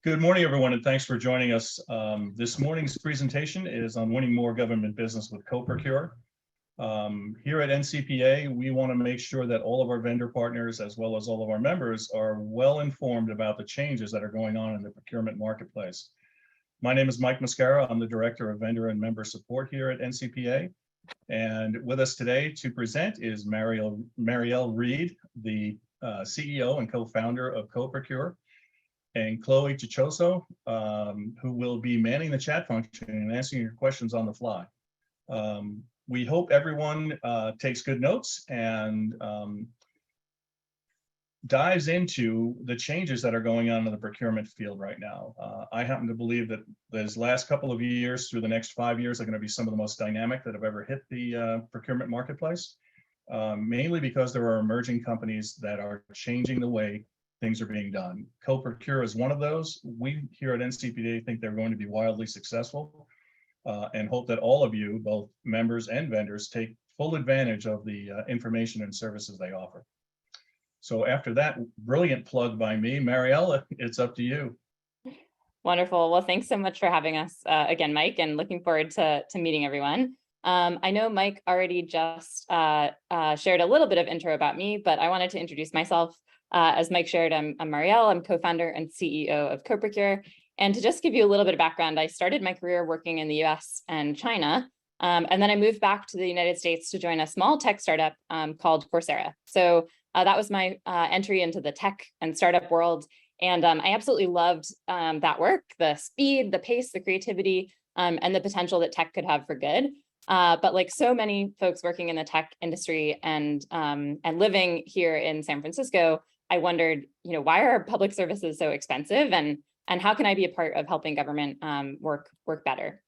Good morning, everyone, and thanks for joining us. This morning's presentation is on winning more government business with CoProcure. Here at NCPA, we want to make sure that all of our vendor partners, as well as all of our members, are well informed about the changes that are going on in the procurement marketplace. My name is Mike Mascara. I'm the Director of Vendor and Member Support here at NCPA. And with us today to present is Marielle Reed, the CEO and co-founder of CoProcure, and Chloe Chichoso, who will be manning the chat function and answering your questions on the fly. We hope everyone takes good notes and dives into the changes that are going on in the procurement field right now. I happen to believe that these last couple of years through the next 5 years are going to be some of the most dynamic that have ever hit the procurement marketplace, mainly because there are emerging companies that are changing the way things are being done. CoProcure is one of those. We here at NCPA think they're going to be wildly successful and hope that all of you, both members and vendors, take full advantage of the information and services they offer. So after that brilliant plug by me, Marielle, it's up to you. Wonderful. Well, thanks so much for having us again, Mike, and looking forward to meeting everyone. I know Mike already just shared a little bit of intro about me, but I wanted to introduce myself. As Mike shared, I'm Marielle. I'm co-founder and CEO of CoProcure. And to just give you a little bit of background, I started my career working in the US and China. And then I moved back to the United States to join a small tech startup called Coursera. So that was my entry into the tech and startup world. And I absolutely loved that work, the speed, the pace, the creativity, and the potential that tech could have for good. But like so many folks working in the tech industry and living here in San Francisco, I wondered, why are public services so expensive, and how can I be a part of helping government work better?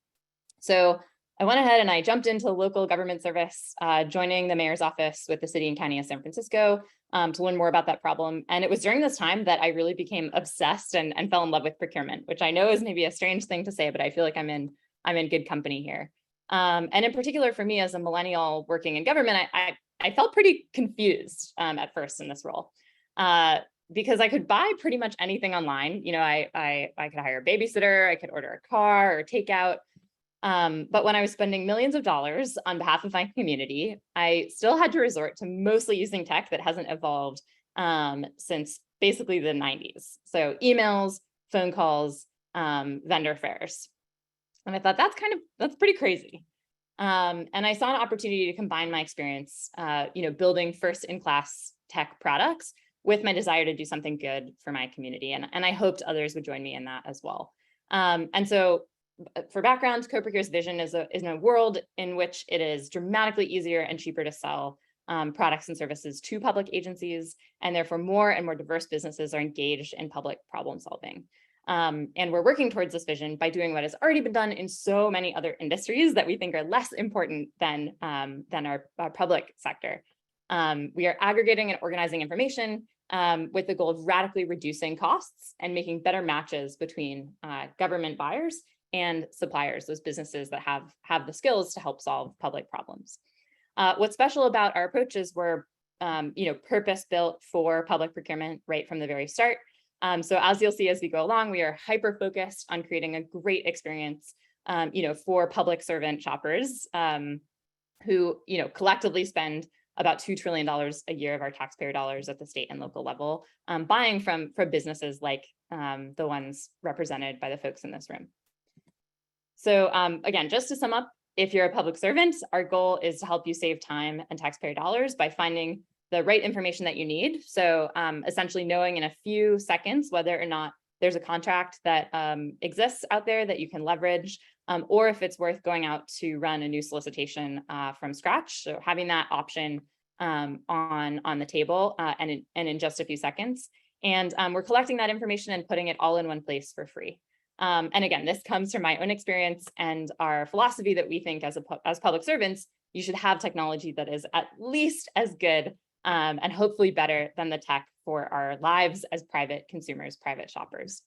So I went ahead and I jumped into local government service, joining the mayor's office with the city and county of San Francisco to learn more about that problem. And it was during this time that I really became obsessed and fell in love with procurement, which I know is maybe a strange thing to say, but I feel like I'm in good company here. And in particular, for me as a millennial working in government, I felt pretty confused at first in this role because I could buy pretty much anything online. I could hire a babysitter, I could order a car or takeout. But when I was spending millions of dollars on behalf of my community, I still had to resort to mostly using tech that hasn't evolved since basically the 90s. So emails, phone calls, vendor fairs. And I thought that's pretty crazy. And I saw an opportunity to combine my experience, building first-in-class tech products with my desire to do something good for my community. And I hoped others would join me in that as well. And so for background, CoProcure's vision is in a world in which it is dramatically easier and cheaper to sell products and services to public agencies, and therefore more and more diverse businesses are engaged in public problem solving. And we're working towards this vision by doing what has already been done in so many other industries that we think are less important than our public sector. We are aggregating and organizing information with the goal of radically reducing costs and making better matches between government buyers and suppliers, those businesses that have the skills to help solve public problems. What's special about our approach is we're purpose-built for public procurement right from the very start. So as you'll see as we go along, we are hyper-focused on creating a great experience, for public servant shoppers who, collectively spend about $2 trillion a year of our taxpayer dollars at the state and local level, buying from businesses like the ones represented by the folks in this room. So again, just to sum up, if you're a public servant, our goal is to help you save time and taxpayer dollars by finding the right information that you need. So essentially knowing in a few seconds whether or not there's a contract that exists out there that you can leverage, or if it's worth going out to run a new solicitation from scratch. So having that option on the table and in just a few seconds. And we're collecting that information and putting it all in one place for free. And again, this comes from my own experience and our philosophy that we think as public servants, you should have technology that is at least as good and hopefully better than the tech for our lives as private consumers, private shoppers.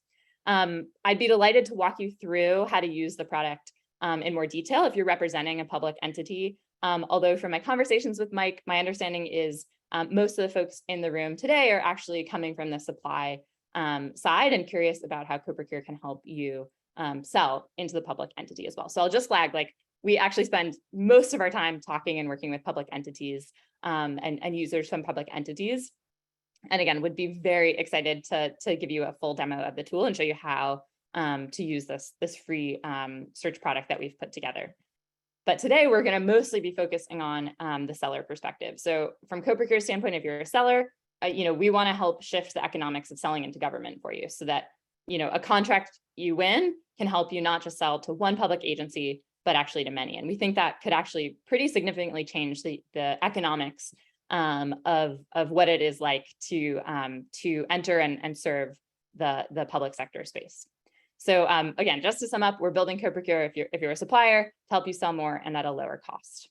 I'd be delighted to walk you through how to use the product in more detail if you're representing a public entity. Although from my conversations with Mike, my understanding is most of the folks in the room today are actually coming from the supply side, and curious about how CoProcure can help you sell into the public entity as well. So I'll just flag, like, we actually spend most of our time talking and working with public entities and users from public entities. And again, would be very excited to give you a full demo of the tool and show you how to use this free search product that we've put together. But today we're going to mostly be focusing on the seller perspective. So from CoProcure's standpoint, if you're a seller, we want to help shift the economics of selling into government for you, so that a contract you win can help you not just sell to one public agency, but actually to many. And we think that could actually pretty significantly change the economics of what it is like to enter and serve the public sector space. So again, just to sum up, we're building CoProcure if you're a supplier to help you sell more and at a lower cost.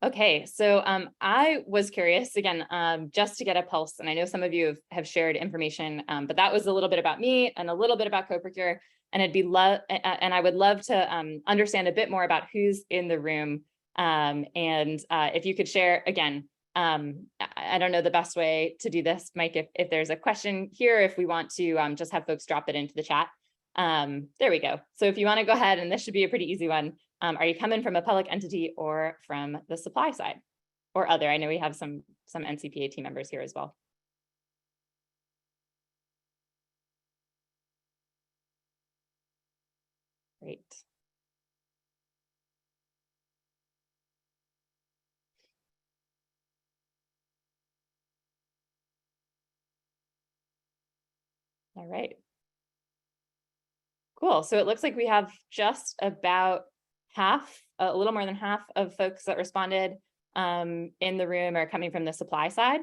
Okay, so I was curious again, just to get a pulse, and I know some of you have shared information, but that was a little bit about me and a little bit about CoProcure, and I would love to understand a bit more about who's in the room, and if you could share again. I don't know the best way to do this, Mike, if there's a question here, if we want to just have folks drop it into the chat. There we go. So if you want to go ahead, and this should be a pretty easy one. Are you coming from a public entity or from the supply side or other? I know we have some NCPA team members here as well. Great. All right. Cool. So it looks like we have just about half, a little more than half of folks that responded in the room are coming from the supply side,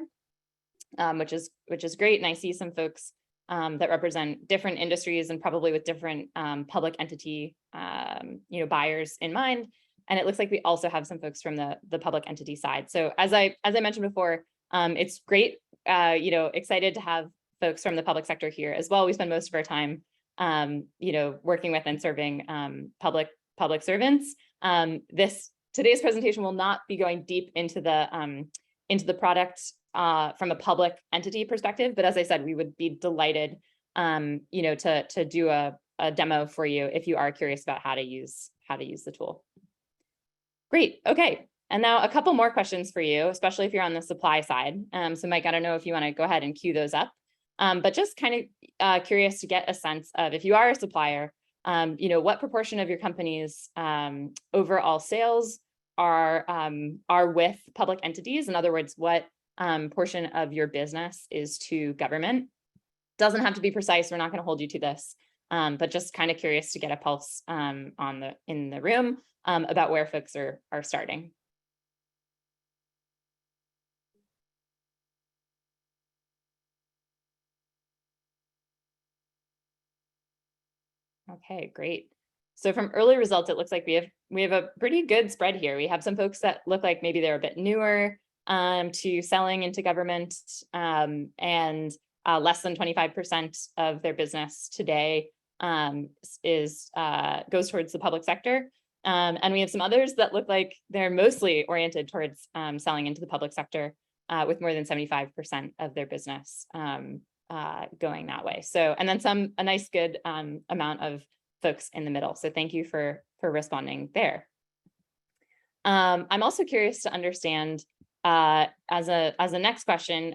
which is great. And I see some folks that represent different industries and probably with different public entity buyers in mind. And it looks like we also have some folks from the public entity side. So as I mentioned before, it's great. Excited to have folks from the public sector here as well. We spend most of our time working with and serving public servants. Today's presentation will not be going deep into the product from a public entity perspective, but as I said, we would be delighted to do a demo for you if you are curious about how to use the tool. Great. Okay. And now a couple more questions for you, especially if you're on the supply side. So Mike, I don't know if you want to go ahead and queue those up. But just kind of curious to get a sense of, if you are a supplier, what proportion of your company's overall sales are with public entities? In other words, what portion of your business is to government? Doesn't have to be precise. We're not going to hold you to this, but just kind of curious to get a pulse in the room about where folks are starting. Okay, great. So from early results, it looks like we have a pretty good spread here. We have some folks that look like maybe they're a bit newer to selling into government, and less than 25% of their business today goes towards the public sector. And we have some others that look like they're mostly oriented towards selling into the public sector, with more than 75% of their business going that way. So, and then a nice good amount of folks in the middle. So thank you for responding there. I'm also curious to understand, as a next question,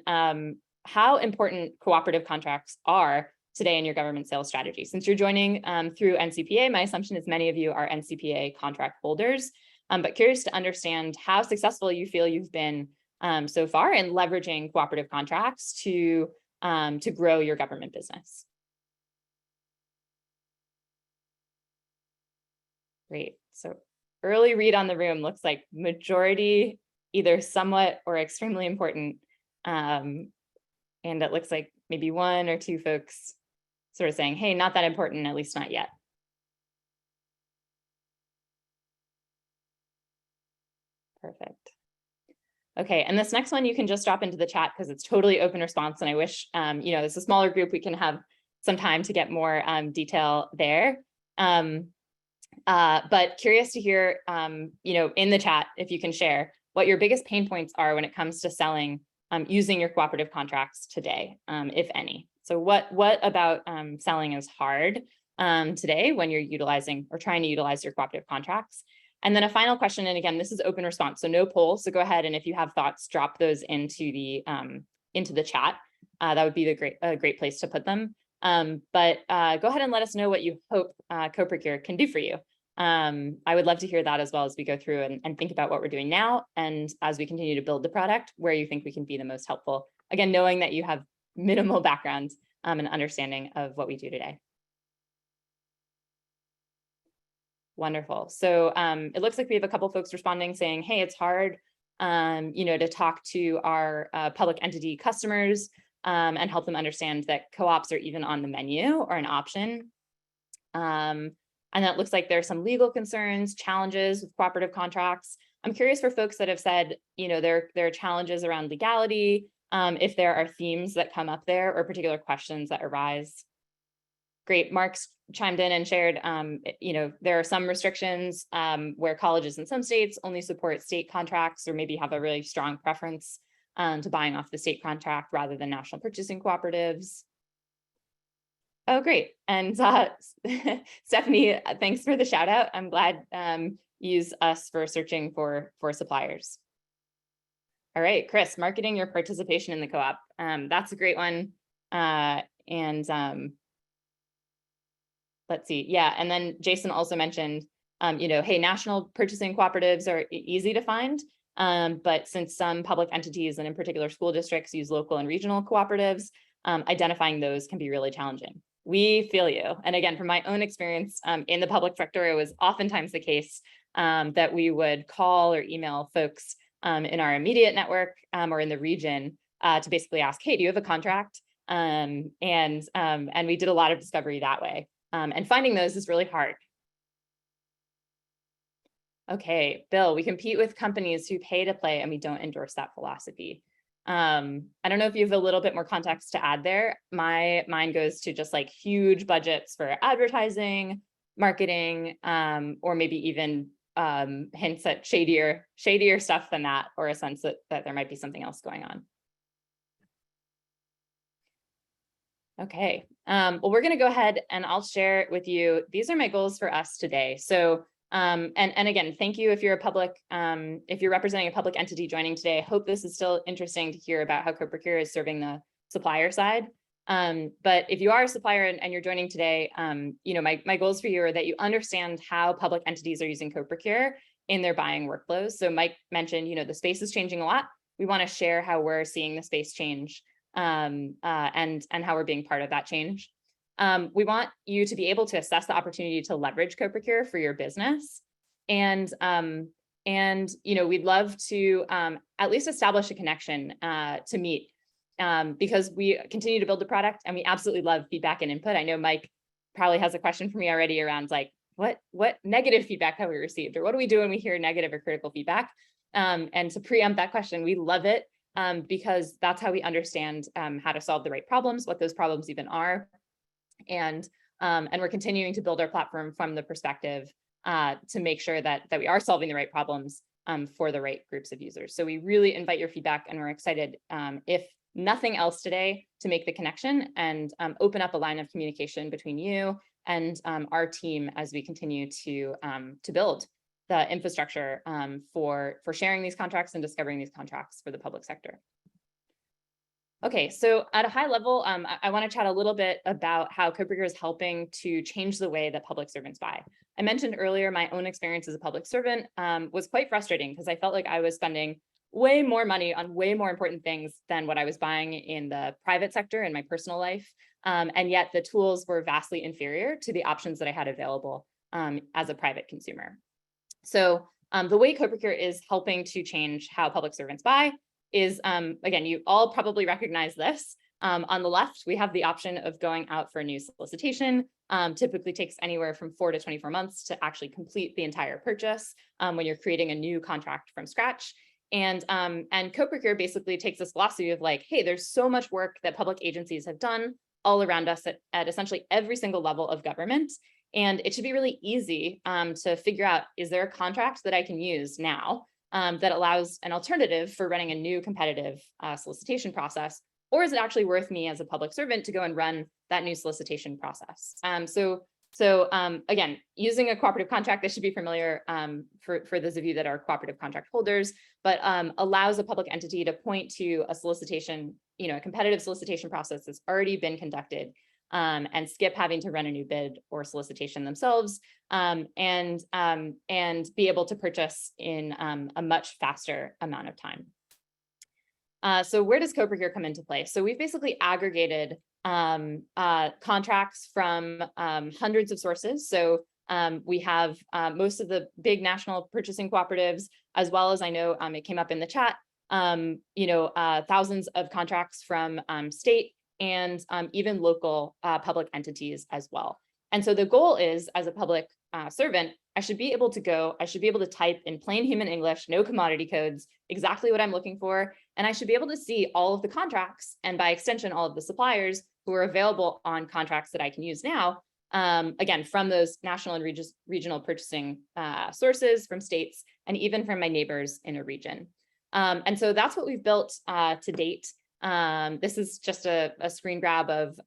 how important cooperative contracts are today in your government sales strategy. Since you're joining through NCPA, my assumption is many of you are NCPA contract holders, but curious to understand how successful you feel you've been so far in leveraging cooperative contracts to grow your government business. Great. So early read on the room looks like majority either somewhat or extremely important. And it looks like maybe one or two folks sort of saying, hey, not that important, at least not yet. Perfect. Okay, and this next one you can just drop into the chat because it's totally open response. And I wish, it's a smaller group, we can have some time to get more detail there. But curious to hear, in the chat, if you can share what your biggest pain points are when it comes to selling using your cooperative contracts today, if any. So what about selling is hard today when you're utilizing or trying to utilize your cooperative contracts? And then a final question, and again, this is open response, so no poll. So go ahead, and if you have thoughts, drop those into the chat. That would be a great place to put them. But go ahead and let us know what you hope CoProcure can do for you. I would love to hear that as well as we go through and think about what we're doing now, and as we continue to build the product, where you think we can be the most helpful. Again, knowing that you have minimal background and understanding of what we do today. Wonderful. So it looks like we have a couple folks responding saying, hey, it's hard to talk to our public entity customers and help them understand that co-ops are even on the menu or an option. And that looks like there's some legal concerns, challenges with cooperative contracts. I'm curious for folks that have said, there are challenges around legality, if there are themes that come up there or particular questions that arise. Great, Mark's chimed in and shared, there are some restrictions where colleges in some states only support state contracts or maybe have a really strong preference to buying off the state contract rather than national purchasing cooperatives. Oh, great. And Stephanie, thanks for the shout out. I'm glad you use us for searching for suppliers. All right, Chris, marketing your participation in the co-op. That's a great one. Let's see. Yeah. And then Jason also mentioned, hey, national purchasing cooperatives are easy to find. But since some public entities and in particular school districts use local and regional cooperatives, identifying those can be really challenging. We feel you. And again, from my own experience in the public sector, it was oftentimes the case that we would call or email folks in our immediate network or in the region to basically ask, hey, do you have a contract? And we did a lot of discovery that way. And finding those is really hard. Okay, Bill, we compete with companies who pay to play and we don't endorse that philosophy. I don't know if you have a little bit more context to add there. My mind goes to just like huge budgets for advertising, marketing, or maybe even hints at shadier stuff than that, or a sense that there might be something else going on. Okay, well, we're going to go ahead and I'll share with you. These are my goals for us today. So, and again, thank you if you're if you're representing a public entity joining today. I hope this is still interesting to hear about how CoProcure is serving the supplier side. But if you are a supplier and you're joining today, my goals for you are that you understand how public entities are using CoProcure in their buying workflows. So Mike mentioned, the space is changing a lot. We want to share how we're seeing the space change. And how we're being part of that change. We want you to be able to assess the opportunity to leverage CoProcure for your business. And we'd love to at least establish a connection to meet because we continue to build the product and we absolutely love feedback and input. I know Mike probably has a question for me already around like, what negative feedback have we received, or what do we do when we hear negative or critical feedback? And to preempt that question, we love it. Because that's how we understand how to solve the right problems, what those problems even are. And we're continuing to build our platform from the perspective to make sure that we are solving the right problems for the right groups of users. So we really invite your feedback, and we're excited, if nothing else today, to make the connection and open up a line of communication between you and our team as we continue to build the infrastructure for sharing these contracts and discovering these contracts for the public sector. Okay, so at a high level, I want to chat a little bit about how CoProcure is helping to change the way that public servants buy. I mentioned earlier my own experience as a public servant was quite frustrating because I felt like I was spending way more money on way more important things than what I was buying in the private sector in my personal life. And yet the tools were vastly inferior to the options that I had available as a private consumer. So the way CoProcure is helping to change how public servants buy is, again, you all probably recognize this. On the left, we have the option of going out for a new solicitation. Typically takes anywhere from 4 to 24 months to actually complete the entire purchase when you're creating a new contract from scratch. And CoProcure basically takes this philosophy of like, hey, there's so much work that public agencies have done all around us at essentially every single level of government. And it should be really easy to figure out, is there a contract that I can use now that allows an alternative for running a new competitive solicitation process? Or is it actually worth me as a public servant to go and run that new solicitation process? So again, using a cooperative contract, this should be familiar for those of you that are cooperative contract holders, but allows a public entity to point to a solicitation, a competitive solicitation process that's already been conducted, and skip having to run a new bid or solicitation themselves, and be able to purchase in a much faster amount of time. So where does CoProcure come into play? So we've basically aggregated contracts from hundreds of sources. So we have most of the big national purchasing cooperatives, as well as, I know it came up in the chat, thousands of contracts from state and even local public entities as well. And so the goal is, as a public servant, I should be able to type in plain human English, no commodity codes, exactly what I'm looking for. And I should be able to see all of the contracts, and by extension, all of the suppliers who are available on contracts that I can use now, again, from those national and regional purchasing sources, from states, and even from my neighbors in a region. And so that's what we've built to date. This is just a screen grab of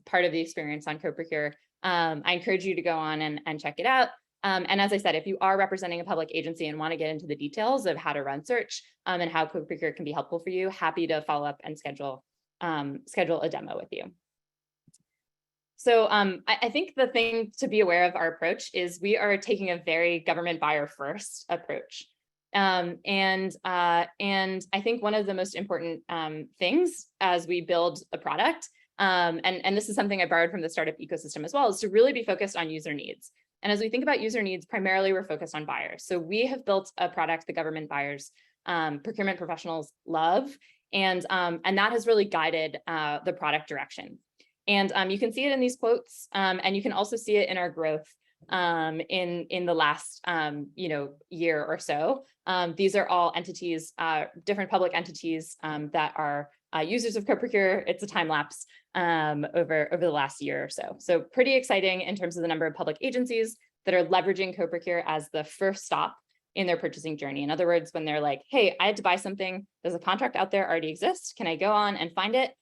part of the experience on CoProcure. I encourage you to go on and check it out. And as I said, if you are representing a public agency and want to get into the details of how to run search and how CoProcure can be helpful for you, happy to follow up and schedule a demo with you. So I think the thing to be aware of our approach is we are taking a very government buyer first approach. And I think one of the most important things as we build a product, and this is something I borrowed from the startup ecosystem as well, is to really be focused on user needs. And as we think about user needs, primarily we're focused on buyers. So we have built a product the government buyers, procurement professionals love, and that has really guided the product direction. And you can see it in these quotes, and you can also see it in our growth in the last year or so. These are all entities, different public entities that are users of CoProcure. It's a time lapse over the last year or so. So pretty exciting in terms of the number of public agencies that are leveraging CoProcure as the first stop in their purchasing journey. In other words, when they're like, hey, I had to buy something, does a contract out there already exist? Can I go on and find it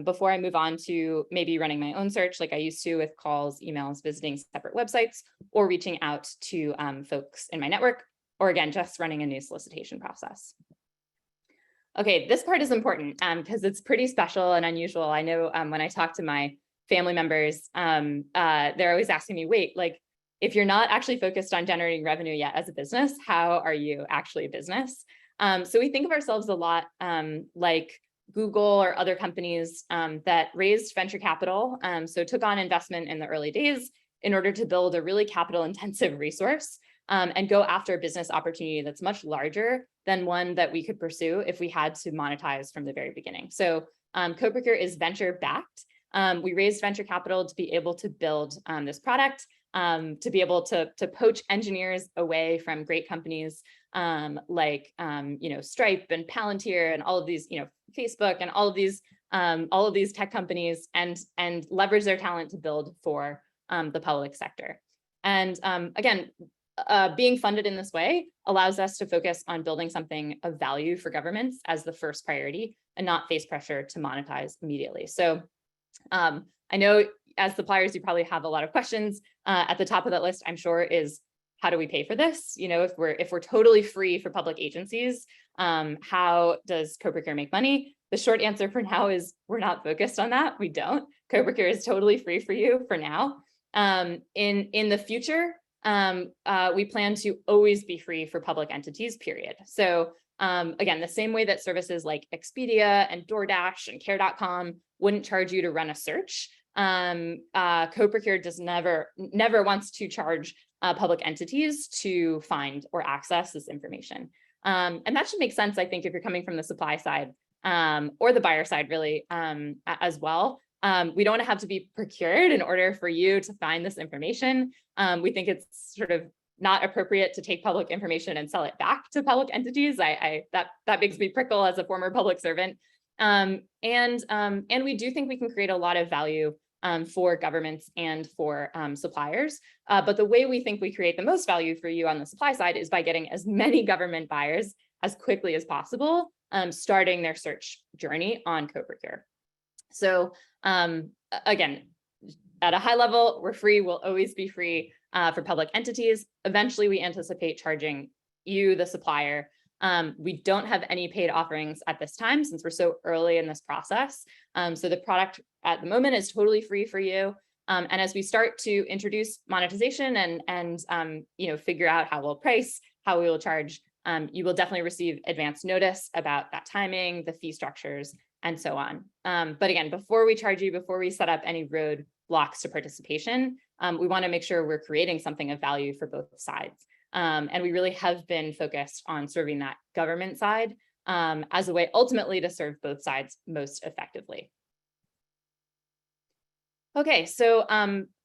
before I move on to maybe running my own search like I used to with calls, emails, visiting separate websites, or reaching out to folks in my network, or again, just running a new solicitation process. Okay, this part is important because it's pretty special and unusual. I know when I talk to my family members, they're always asking me, wait, like, if you're not actually focused on generating revenue yet as a business, how are you actually a business? So we think of ourselves a lot like Google or other companies that raised venture capital, so took on investment in the early days in order to build a really capital intensive resource and go after a business opportunity that's much larger than one that we could pursue if we had to monetize from the very beginning. So CoProcure is venture backed. We raised venture capital to be able to build this product, to be able to poach engineers away from great companies like Stripe and Palantir and all of these, Facebook and all of these tech companies, and leverage their talent to build for the public sector. And again, being funded in this way allows us to focus on building something of value for governments as the first priority and not face pressure to monetize immediately. So I know as suppliers, you probably have a lot of questions. At the top of that list, I'm sure, is how do we pay for this? If we're totally free for public agencies, how does CoProcure make money? The short answer for now is we're not focused on that. We don't. CoProcure is totally free for you for now. In the future, we plan to always be free for public entities, period. So again, the same way that services like Expedia and DoorDash and Care.com wouldn't charge you to run a search, CoProcure just never wants to charge public entities to find or access this information. And that should make sense, I think, if you're coming from the supply side or the buyer side, really, as well. We don't want to have to be procured in order for you to find this information. We think it's sort of not appropriate to take public information and sell it back to public entities. That makes me prickle as a former public servant. And we do think we can create a lot of value for governments and for suppliers. But the way we think we create the most value for you on the supply side is by getting as many government buyers as quickly as possible, starting their search journey on CoProcure. So again, at a high level, we're free, we'll always be free for public entities. Eventually, we anticipate charging you, the supplier. We don't have any paid offerings at this time since we're so early in this process. So the product at the moment is totally free for you. And as we start to introduce monetization and figure out how we'll price, how we will charge, you will definitely receive advance notice about that timing, the fee structures, and so on. But again, before we charge you, before we set up any road blocks to participation, we want to make sure we're creating something of value for both sides. And we really have been focused on serving that government side as a way ultimately to serve both sides most effectively. Okay, so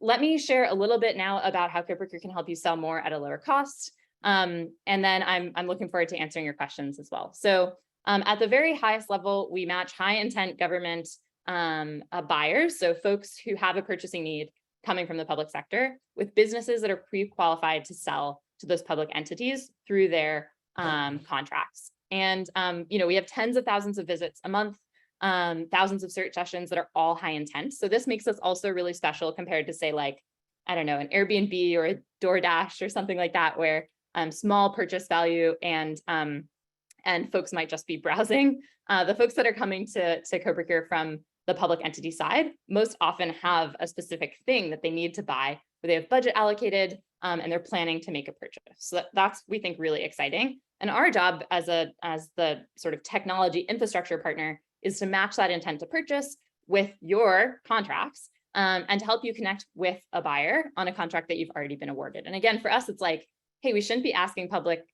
let me share a little bit now about how CoProcure can help you sell more at a lower cost. And then I'm looking forward to answering your questions as well. So at the very highest level, we match high intent government buyers, so folks who have a purchasing need coming from the public sector, with businesses that are pre-qualified to sell to those public entities through their contracts. And we have tens of thousands of visits a month, thousands of search sessions that are all high intent. So this makes us also really special compared to, say, like, I don't know, an Airbnb or a DoorDash or something like that, where small purchase value and folks might just be browsing. The folks that are coming to CoProcure from the public entity side most often have a specific thing that they need to buy, where they have budget allocated and they're planning to make a purchase. So that's, we think, really exciting. And our job as the sort of technology infrastructure partner is to match that intent to purchase with your contracts and to help you connect with a buyer on a contract that you've already been awarded. And again, for us, it's like, hey, we shouldn't be asking public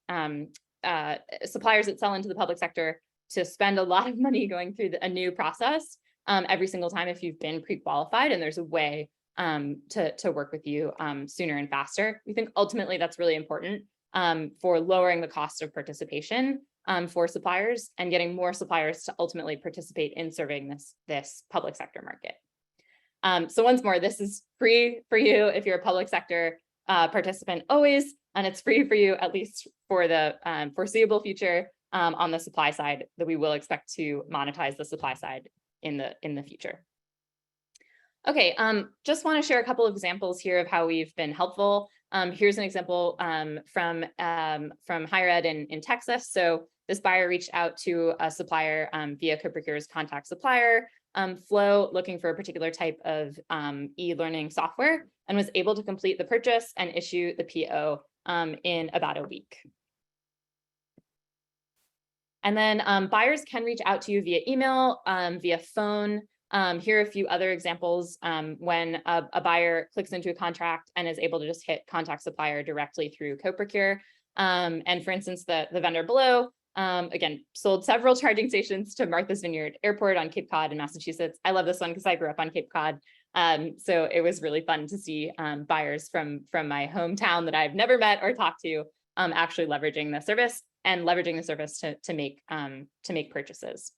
suppliers that sell into the public sector to spend a lot of money going through a new process every single time if you've been pre-qualified and there's a way to work with you sooner and faster. We think ultimately that's really important for lowering the cost of participation for suppliers and getting more suppliers to ultimately participate in serving this public sector market. So once more, this is free for you if you're a public sector participant always, and it's free for you at least for the foreseeable future on the supply side, that we will expect to monetize the supply side in the future. Okay, just want to share a couple of examples here of how we've been helpful. Here's an example from higher ed in Texas. So this buyer reached out to a supplier via CoProcure's contact supplier flow, looking for a particular type of e-learning software, and was able to complete the purchase and issue the PO in about a week. And then buyers can reach out to you via email, via phone. Here are a few other examples when a buyer clicks into a contract and is able to just hit contact supplier directly through CoProcure. And for instance, the vendor below, again, sold several charging stations to Martha's Vineyard Airport on Cape Cod in Massachusetts. I love this one because I grew up on Cape Cod. So it was really fun to see buyers from my hometown that I've never met or talked to actually leveraging the service to make purchases.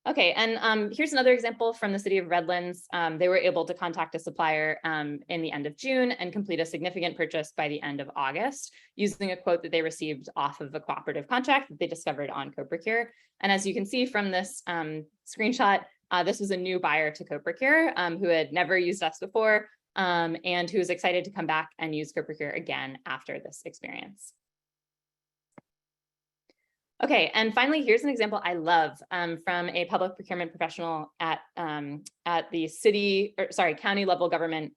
Okay, and here's another example from the city of Redlands. They were able to contact a supplier in the end of June and complete a significant purchase by the end of August using a quote that they received off of a cooperative contract that they discovered on CoProcure. And as you can see from this screenshot, this was a new buyer to CoProcure who had never used us before and who is excited to come back and use CoProcure again after this experience. Okay, and finally, here's an example I love from a public procurement professional at the county level government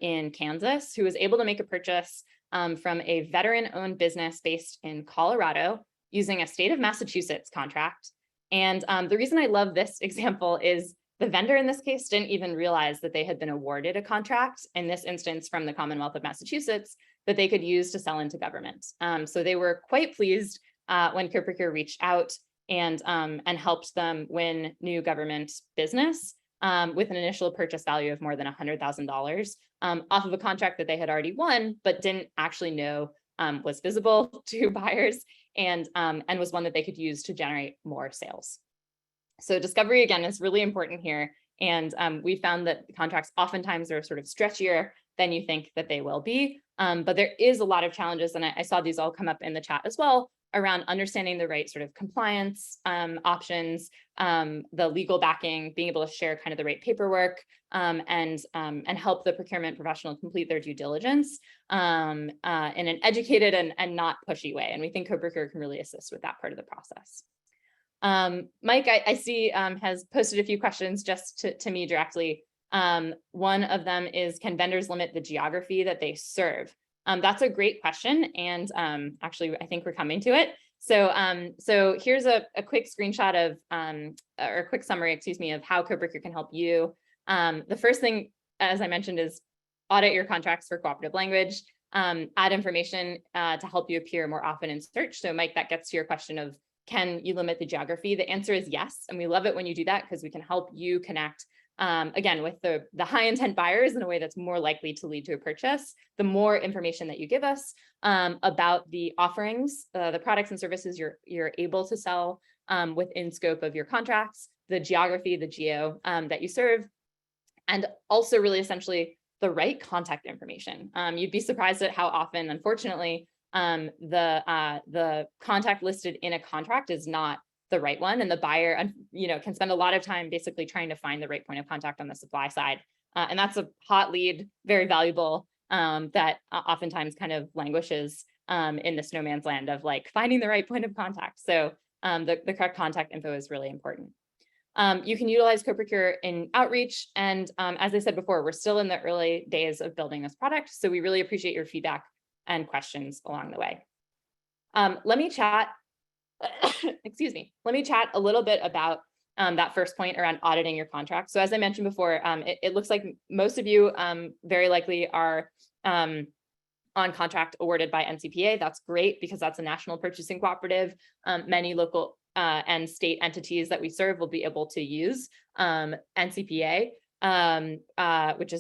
in Kansas, who was able to make a purchase from a veteran-owned business based in Colorado using a state of Massachusetts contract. And the reason I love this example is the vendor in this case didn't even realize that they had been awarded a contract, in this instance from the Commonwealth of Massachusetts, that they could use to sell into government. So they were quite pleased when CoProcure reached out and helped them win new government business with an initial purchase value of more than $100,000 off of a contract that they had already won, but didn't actually know was visible to buyers and was one that they could use to generate more sales. So discovery, again, is really important here. And we found that contracts oftentimes are sort of stretchier than you think that they will be. But there is a lot of challenges, and I saw these all come up in the chat as well, around understanding the right sort of compliance options, the legal backing, being able to share kind of the right paperwork, and help the procurement professional complete their due diligence in an educated and not pushy way. And we think CoProcure can really assist with that part of the process. Mike, I see has posted a few questions just to me directly. One of them is, can vendors limit the geography that they serve? That's a great question. And actually, I think we're coming to it. So here's a quick screenshot of, or a quick summary, excuse me, of how CoProcure can help you. The first thing, as I mentioned, is audit your contracts for cooperative language, add information to help you appear more often in search. So Mike, that gets to your question of, can you limit the geography? The answer is yes. And we love it when you do that, because we can help you connect again, with the high intent buyers in a way that's more likely to lead to a purchase. The more information that you give us about the offerings, the products and services you're able to sell within scope of your contracts, the geography, the geo that you serve, and also really essentially the right contact information. You'd be surprised at how often, unfortunately, the contact listed in a contract is not the right one, and the buyer, can spend a lot of time basically trying to find the right point of contact on the supply side, and that's a hot lead, very valuable, that oftentimes kind of languishes in the snowman's land of like finding the right point of contact. So the correct contact info is really important. You can utilize CoProcure in outreach, and as I said before, we're still in the early days of building this product, so we really appreciate your feedback and questions along the way. Let me chat. Excuse me. Let me chat a little bit about that first point around auditing your contract. So as I mentioned before, it looks like most of you very likely are on contract awarded by NCPA. That's great, because that's a national purchasing cooperative. Many local and state entities that we serve will be able to use NCPA, which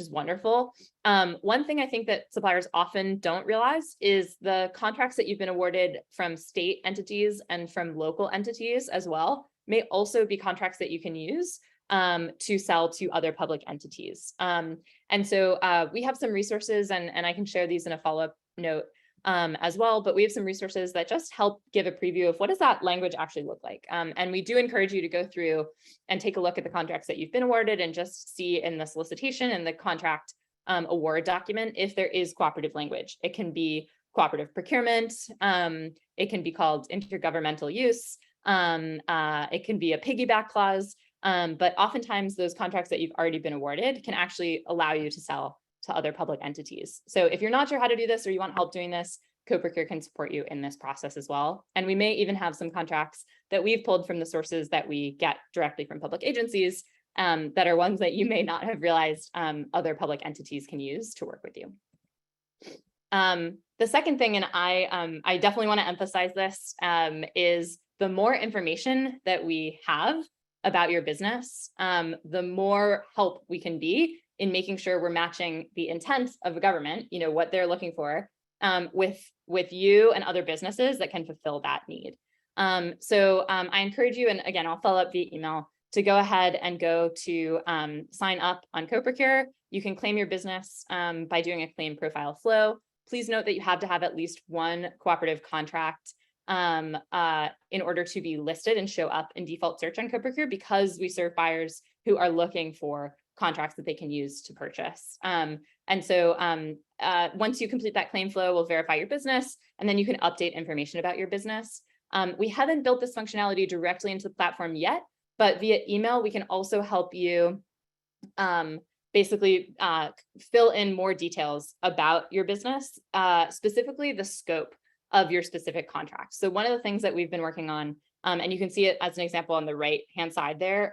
is wonderful. One thing I think that suppliers often don't realize is the contracts that you've been awarded from state entities and from local entities as well may also be contracts that you can use to sell to other public entities. And so we have some resources, and I can share these in a follow-up note as well, but we have some resources that just help give a preview of what does that language actually look like. And we do encourage you to go through and take a look at the contracts that you've been awarded and just see in the solicitation and the contract award document if there is cooperative language. It can be cooperative procurement, it can be called intergovernmental use, it can be a piggyback clause, but oftentimes those contracts that you've already been awarded can actually allow you to sell to other public entities. So if you're not sure how to do this or you want help doing this, CoProcure can support you in this process as well. And we may even have some contracts that we've pulled from the sources that we get directly from public agencies that are ones that you may not have realized other public entities can use to work with you. The second thing, and I definitely want to emphasize this, is the more information that we have about your business, the more help we can be in making sure we're matching the intent of a government, what they're looking for, with you and other businesses that can fulfill that need. So I encourage you, and again, I'll follow up via email, to go ahead and go to sign up on CoProcure. You can claim your business by doing a claim profile flow. Please note that you have to have at least one cooperative contract in order to be listed and show up in default search on CoProcure, because we serve buyers who are looking for contracts that they can use to purchase. And so once you complete that claim flow, we'll verify your business, and then you can update information about your business. We haven't built this functionality directly into the platform yet, but via email, we can also help you basically fill in more details about your business, specifically the scope of your specific contract. So one of the things that we've been working on, and you can see it as an example on the right-hand side there,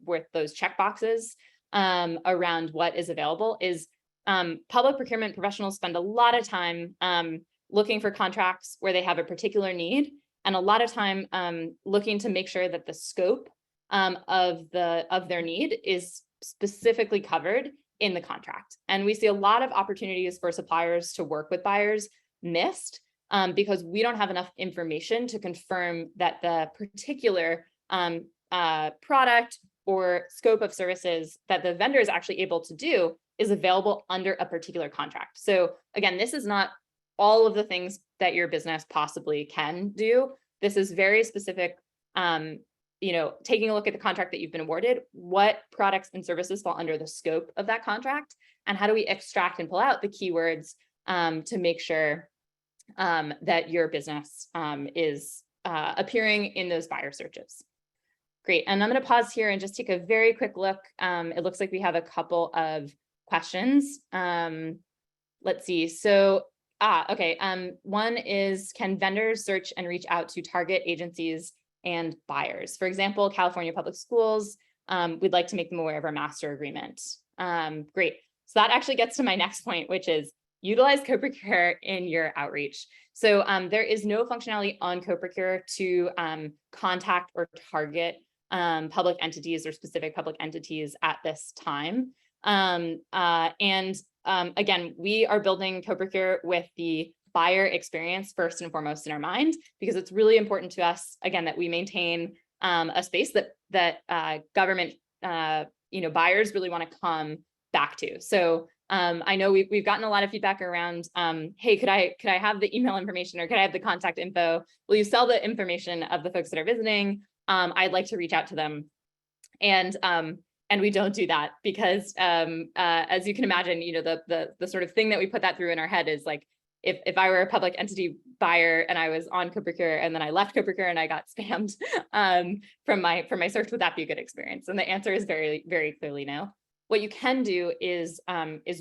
with those checkboxes around what is available, is public procurement professionals spend a lot of time looking for contracts where they have a particular need, and a lot of time looking to make sure that the scope of their need is specifically covered in the contract. And we see a lot of opportunities for suppliers to work with buyers missed because we don't have enough information to confirm that the particular product or scope of services that the vendor is actually able to do is available under a particular contract. So again, this is not all of the things that your business possibly can do. This is very specific, taking a look at the contract that you've been awarded, what products and services fall under the scope of that contract, and how do we extract and pull out the keywords to make sure that your business is appearing in those buyer searches. Great, and I'm going to pause here and just take a very quick look. It looks like we have a couple of questions. Let's see, so, okay. One is, can vendors search and reach out to target agencies and buyers? For example, California Public Schools, we'd like to make them aware of our master agreement. Great, so that actually gets to my next point, which is utilize CoProcure in your outreach. So there is no functionality on CoProcure to contact or target public entities or specific public entities at this time. Again, we are building CoProcure with the buyer experience first and foremost in our mind, because it's really important to us, again, that we maintain a space that government buyers really want to come back to. So I know we've gotten a lot of feedback around, hey, could I have the email information, or could I have the contact info? Will you sell the information of the folks that are visiting? I'd like to reach out to them. And we don't do that because as you can imagine, the sort of thing that we put that through in our head is like, if I were a public entity buyer and I was on CoProcure and then I left CoProcure and I got spammed from my search, would that be a good experience? And the answer is very, very clearly no. What you can do is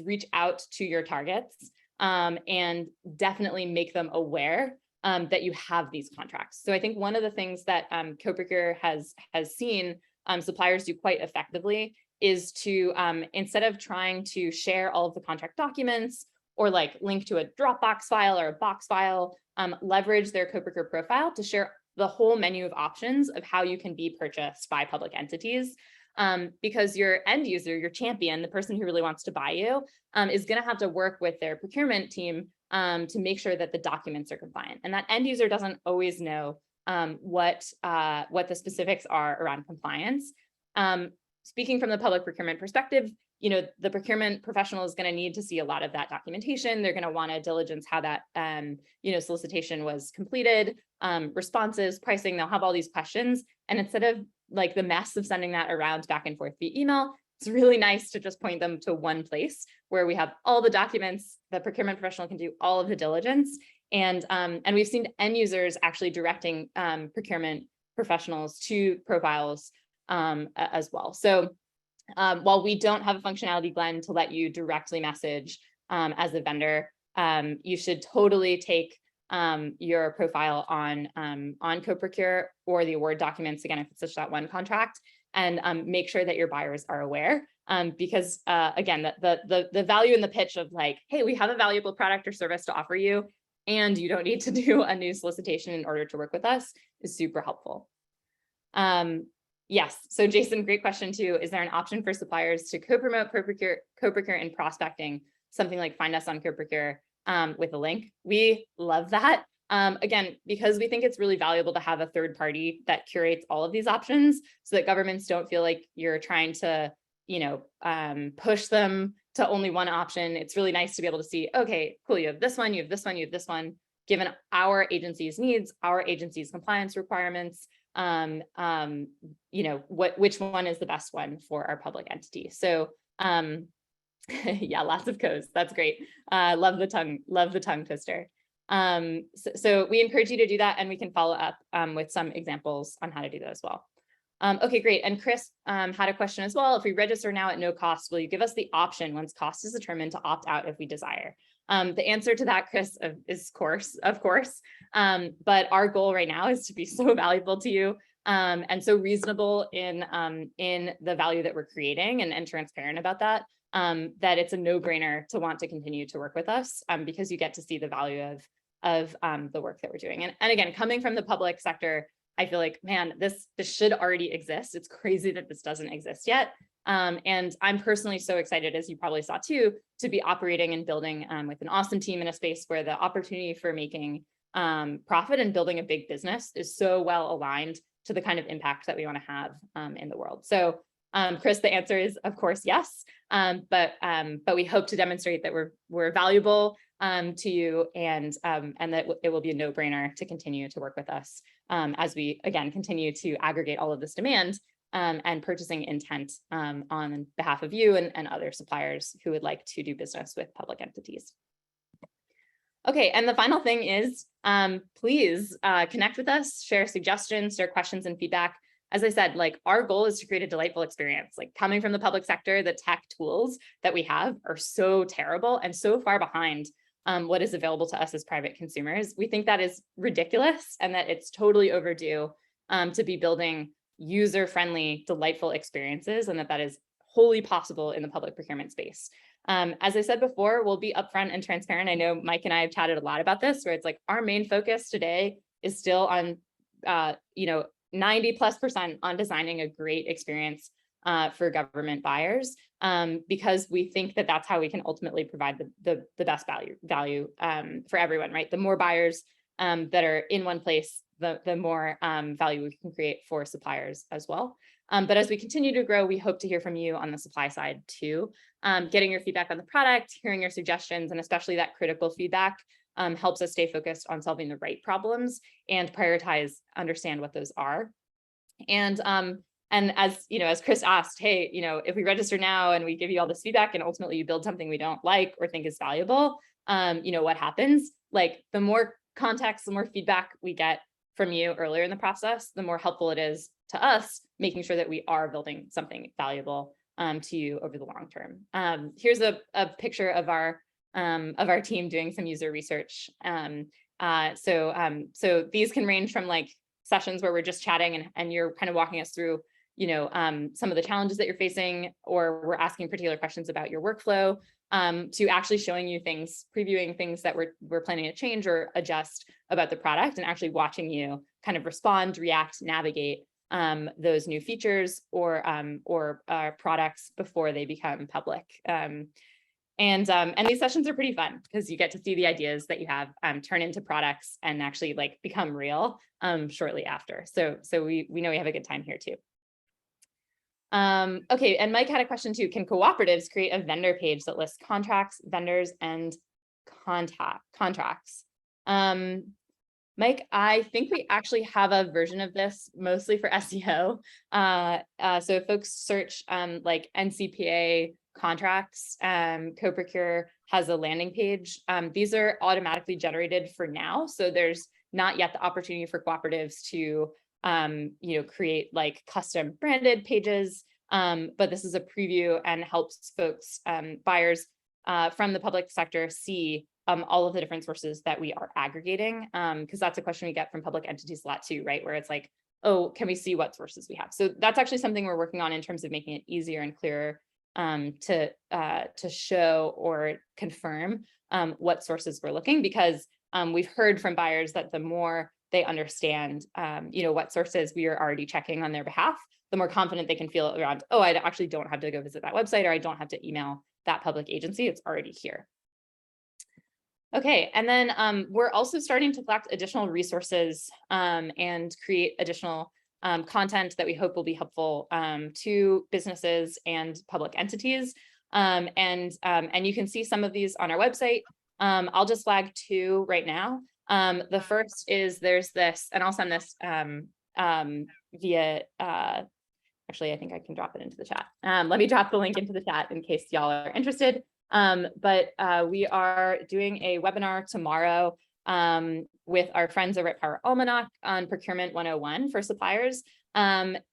reach out to your targets and definitely make them aware that you have these contracts. So I think one of the things that CoProcure has seen suppliers do quite effectively is to, instead of trying to share all of the contract documents or like link to a Dropbox file or a Box file, leverage their CoProcure profile to share the whole menu of options of how you can be purchased by public entities. Because your end user, your champion, the person who really wants to buy you, is going to have to work with their procurement team to make sure that the documents are compliant. And that end user doesn't always know what the specifics are around compliance. Speaking from the public procurement perspective, the procurement professional is going to need to see a lot of that documentation. They're going to want to diligence how that solicitation was completed, responses, pricing. They'll have all these questions, and instead of like the mess of sending that around back and forth via email, it's really nice to just point them to one place where we have all the documents. The procurement professional can do all of the diligence, and we've seen end users actually directing procurement professionals to profiles as well. So while we don't have a functionality, Glenn, to let you directly message as a vendor, you should totally take your profile on CoProcure or the award documents, again, if it's just that one contract, and make sure that your buyers are aware. Because again, the value in the pitch of like, hey, we have a valuable product or service to offer you, and you don't need to do a new solicitation in order to work with us is super helpful. Yes, so Jason, great question too. Is there an option for suppliers to co-promote CoProcure in prospecting, something like find us on CoProcure with a link? We love that. Again, because we think it's really valuable to have a third party that curates all of these options so that governments don't feel like you're trying to, push them to only one option. It's really nice to be able to see, okay, cool, you have this one, you have this one, you have this one, given our agency's needs, our agency's compliance requirements, which one is the best one for our public entity. So yeah, lots of codes. That's great. Love the tongue twister. So we encourage you to do that, and we can follow up with some examples on how to do that as well. Okay, great. And Chris had a question as well. If we register now at no cost, will you give us the option once cost is determined to opt out if we desire? The answer to that, Chris, is of course. But our goal right now is to be so valuable to you and so reasonable in the value that we're creating and transparent about that, that it's a no-brainer to want to continue to work with us because you get to see the value of the work that we're doing. And again, coming from the public sector, I feel like, man, this should already exist. It's crazy that this doesn't exist yet. And I'm personally so excited, as you probably saw too, to be operating and building with an awesome team in a space where the opportunity for making profit and building a big business is so well aligned to the kind of impact that we want to have in the world. So Chris, the answer is, of course, yes. But we hope to demonstrate that we're valuable to you, and that it will be a no-brainer to continue to work with us as we, again, continue to aggregate all of this demand and purchasing intent on behalf of you and other suppliers who would like to do business with public entities. Okay, and the final thing is, please connect with us, share suggestions, share questions and feedback. As I said, like, our goal is to create a delightful experience. Like, coming from the public sector, the tech tools that we have are so terrible and so far behind what is available to us as private consumers. We think that is ridiculous and that it's totally overdue to be building user-friendly, delightful experiences, and that is wholly possible in the public procurement space. As I said before, we'll be upfront and transparent. I know Mike and I have chatted a lot about this, where it's like our main focus today is still on, 90+% on designing a great experience for government buyers, because we think that that's how we can ultimately provide the best value for everyone, right? The more buyers that are in one place, the more value we can create for suppliers as well. But as we continue to grow, we hope to hear from you on the supply side too. Getting your feedback on the product, hearing your suggestions, and especially that critical feedback helps us stay focused on solving the right problems and understand what those are. And as Chris asked, hey, if we register now and we give you all this feedback and ultimately you build something we don't like or think is valuable, what happens? Like, the more context, the more feedback we get from you earlier in the process, the more helpful it is to us, making sure that we are building something valuable to you over the long term. Here's a picture of our team doing some user research. So these can range from like sessions where we're just chatting and you're kind of walking us through, some of the challenges that you're facing, or we're asking particular questions about your workflow, to actually showing you things, previewing things that we're planning to change or adjust about the product, and actually watching you kind of respond, react, navigate those new features or products before they become public. And these sessions are pretty fun because you get to see the ideas that you have turn into products and actually like become real shortly after. So we know we have a good time here too. Okay, and Mike had a question too. Can cooperatives create a vendor page that lists contracts, vendors, and contracts? Mike, I think we actually have a version of this mostly for SEO. So if folks search like NCPA contracts, CoProcure has a landing page. These are automatically generated for now. So there's not yet the opportunity for cooperatives to create like custom branded pages. But this is a preview and helps folks, buyers from the public sector, see all of the different sources that we are aggregating, because that's a question we get from public entities a lot too, right? Where it's like, oh, can we see what sources we have? So that's actually something we're working on in terms of making it easier and clearer to show or confirm what sources we're looking, because we've heard from buyers that the more they understand, what sources we are already checking on their behalf, the more confident they can feel around, oh, I actually don't have to go visit that website, or I don't have to email that public agency. It's already here. Okay, and then we're also starting to collect additional resources and create additional content that we hope will be helpful to businesses and public entities. And you can see some of these on our website. I'll just flag two right now. The first is there's this, and I'll send this via, actually, I think I can drop it into the chat. Let me drop the link into the chat in case y'all are interested. But we are doing a webinar tomorrow with our friends over at Power Almanac on Procurement 101 for suppliers.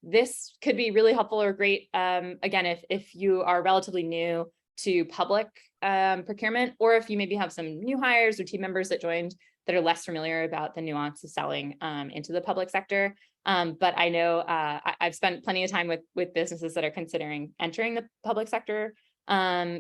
This could be really helpful or great, again, if you are relatively new to public procurement, or if you maybe have some new hires or team members that joined that are less familiar about the nuance of selling into the public sector. But I know I've spent plenty of time with businesses that are considering entering the public sector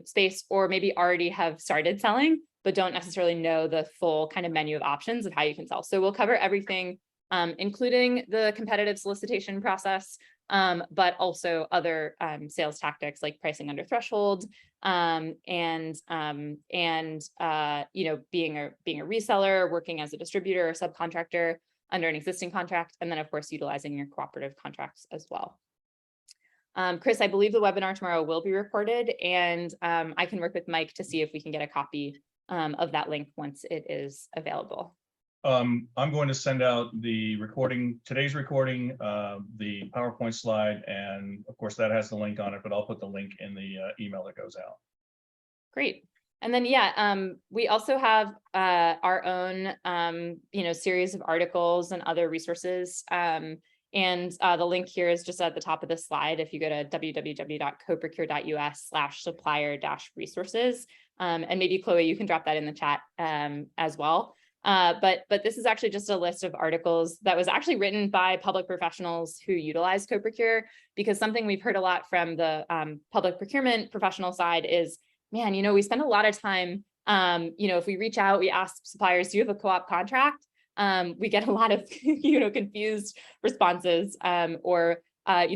space, or maybe already have started selling, but don't necessarily know the full kind of menu of options of how you can sell. So we'll cover everything, including the competitive solicitation process, but also other sales tactics like pricing under threshold, and being a reseller, working as a distributor or subcontractor under an existing contract, and then of course utilizing your cooperative contracts as well. Chris, I believe the webinar tomorrow will be recorded, and I can work with Mike to see if we can get a copy of that link once it is available. I'm going to send out the recording, today's recording, the PowerPoint slide, and of course that has the link on it, but I'll put the link in the email that goes out. Great. And then, we also have our own, series of articles and other resources. And the link here is just at the top of the slide. If you go to www.coprocure.us/supplier-resources, and maybe Chloe, you can drop that in the chat as well. But this is actually just a list of articles that was actually written by public professionals who utilize CoProcure, because something we've heard a lot from the public procurement professional side is, man, we spend a lot of time, if we reach out, we ask suppliers, do you have a co-op contract? We get a lot of, confused responses, or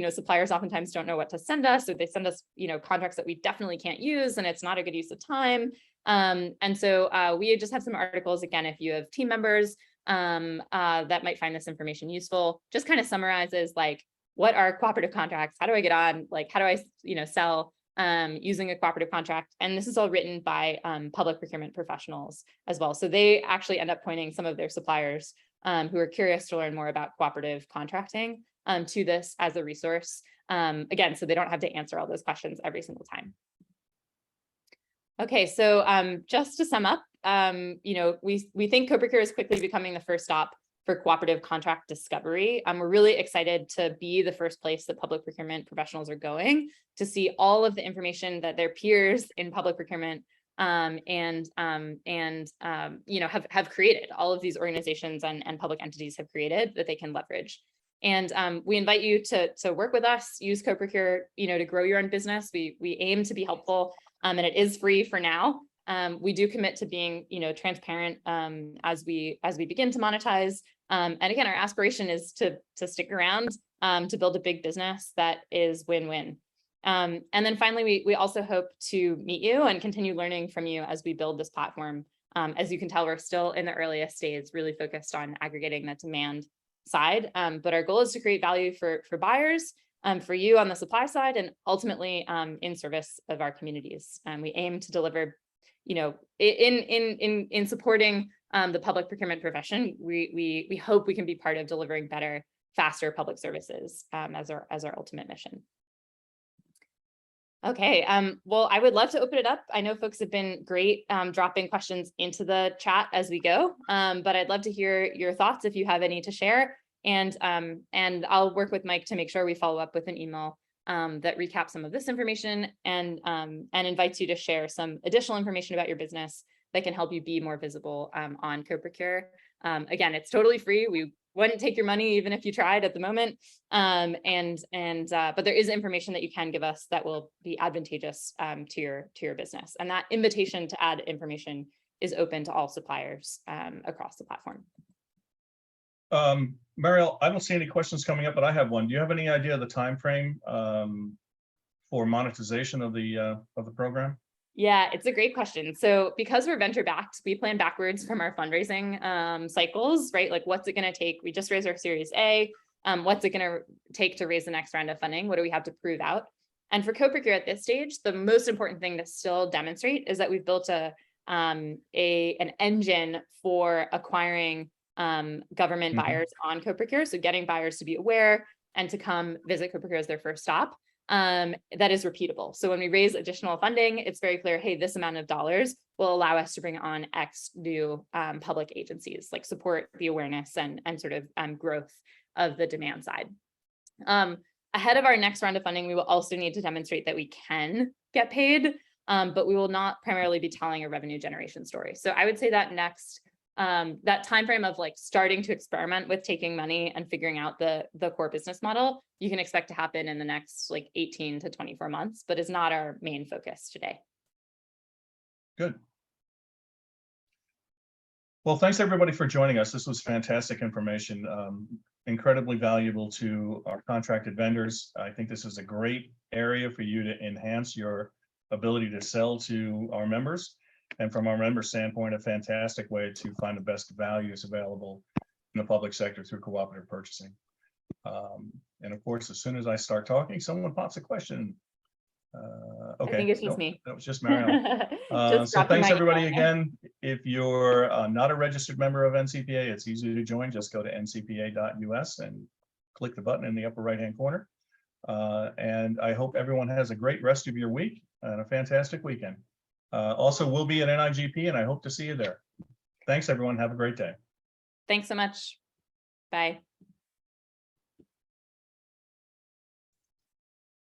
suppliers oftentimes don't know what to send us, so they send us, contracts that we definitely can't use, and it's not a good use of time. And so we just have some articles, again, if you have team members that might find this information useful, just kind of summarizes like, what are cooperative contracts? How do I get on? Like, how do I, sell using a cooperative contract? And this is all written by public procurement professionals as well. So they actually end up pointing some of their suppliers who are curious to learn more about cooperative contracting to this as a resource. Again, so they don't have to answer all those questions every single time. Okay, so just to sum up, we think CoProcure is quickly becoming the first stop for cooperative contract discovery. We're really excited to be the first place that public procurement professionals are going to see all of the information that their peers in public procurement have created. All of these organizations and public entities have created that they can leverage. And we invite you to work with us, use CoProcure, to grow your own business. We aim to be helpful, and it is free for now. We do commit to being, transparent as we begin to monetize. And again, our aspiration is to stick around, to build a big business that is win-win. And then finally, we also hope to meet you and continue learning from you as we build this platform. As you can tell, we're still in the earliest stage, really focused on aggregating that demand side. But our goal is to create value for buyers, for you on the supply side, and ultimately in service of our communities. We aim to deliver, in supporting the public procurement profession. We hope we can be part of delivering better, faster public services as our ultimate mission. Okay, well, I would love to open it up. I know folks have been great dropping questions into the chat as we go, but I'd love to hear your thoughts if you have any to share. And I'll work with Mike to make sure we follow up with an email that recaps some of this information and invites you to share some additional information about your business that can help you be more visible on CoProcure. Again, it's totally free. We wouldn't take your money even if you tried at the moment. But there is information that you can give us that will be advantageous to your business. And that invitation to add information is open to all suppliers across the platform. Mariel, I don't see any questions coming up, but I have one. Do you have any idea of the time frame for monetization of the program? Yeah, it's a great question. So because we're venture backed, we plan backwards from our fundraising cycles, right? Like, what's it going to take? We just raised our Series A. What's it going to take to raise the next round of funding? What do we have to prove out? And for CoProcure at this stage, the most important thing to still demonstrate is that we've built an engine for acquiring government buyers on CoProcure. So getting buyers to be aware and to come visit CoProcure as their first stop. That is repeatable. So when we raise additional funding, it's very clear, hey, this amount of dollars will allow us to bring on X new public agencies, like support the awareness and sort of growth of the demand side. Ahead of our next round of funding, we will also need to demonstrate that we can get paid, but we will not primarily be telling a revenue generation story. So I would say that next that time frame of like starting to experiment with taking money and figuring out the core business model, you can expect to happen in the next like 18 to 24 months, but is not our main focus today. Good. Well, thanks everybody for joining us. This was fantastic information, incredibly valuable to our contracted vendors. I think this is a great area for you to enhance your ability to sell to our members. And from our member standpoint, a fantastic way to find the best values available in the public sector through cooperative purchasing. And of course, as soon as I start talking, someone pops a question. I Okay, think it's just nope, me. that was just Mariella. Just So dropping thanks my everybody email there. again. If you're not a registered member of NCPA, it's easy to join. Just go to ncpa.us and click the button in the upper right-hand corner. And I hope everyone has a great rest of your week and a fantastic weekend. Also, we'll be at NIGP and I hope to see you there. Thanks, everyone. Have a great day. Thanks so much. Bye.